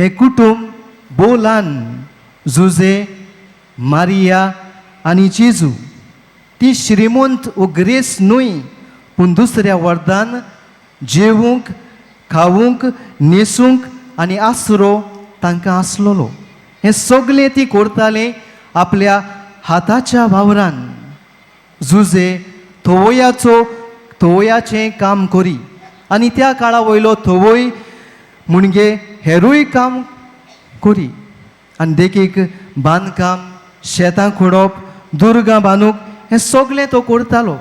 हे कुटुंब बोलान जुजे मारिया आनी जेजू ती श्रीमंत उगरेस न्हय पूण दुसऱ्या वर्दान जेवूंक खावूंक न्हेसूंक आनी आसरो तांकां आसलोलो. हें सगळें ती करताले आपल्या हाताच्या वावरान. जुजे थोवयाचें काम करी आनी त्या काळा वयलो थोवय म्हणजे हेरूय काम करी आनी देखीक बांदकाम शेतां खोडप दुर्गां बांदूंक हें सगळें तो करतालो.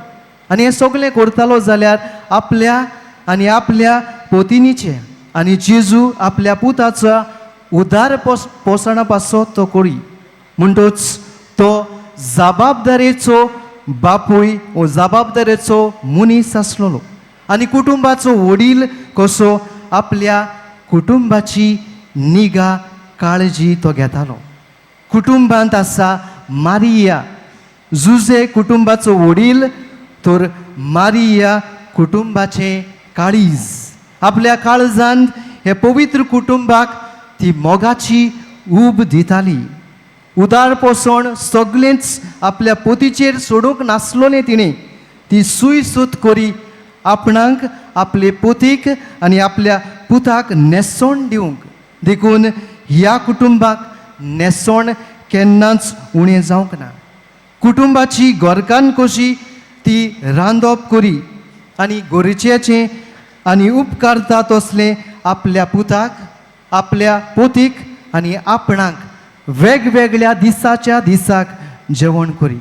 आनी हें सगळें करतालो जाल्यार आपल्या पोतिनीचें आनी जेजू आपल्या पुताचा उदार पोसणा पासो तो करी. म्हणटूच तो जबाबदारेचो बापूय वो जबाबदारेचो मनीस आसलोलो आनी कुटुंबाचो वडील कसो आपल्या कुटुंबाची निगा काळजी तो घेतालो. कुटुंबांत आसा मारिया जुजे कुटुंबाचो वडील तर मारिया कुटुंबाचें काळीज. आपल्या काळजांत हे पवित्र कुटुंबाक ती मोगाची ऊब दिताली. उदार पोसण सगळेंच आपल्या पोतीचेर सोडूंक नासलोलें तिणें. ती सूय सूत करी आपणाक आपले पोतीक आनी आपल्या पुताक नेसोण दिवंक. देखून ह्या कुटुंबाक नेसोण केन्नाच उणें जावंक ना. कुटुंबाची गोरकान कशी ती रांदप करी आनी गरजेचें आनी उपकारता तसलें आपल्या पुताक आपल्या पोतीक आनी आपणाक वेगवेगळ्या दिसाच्या दिसाक जेवण करी.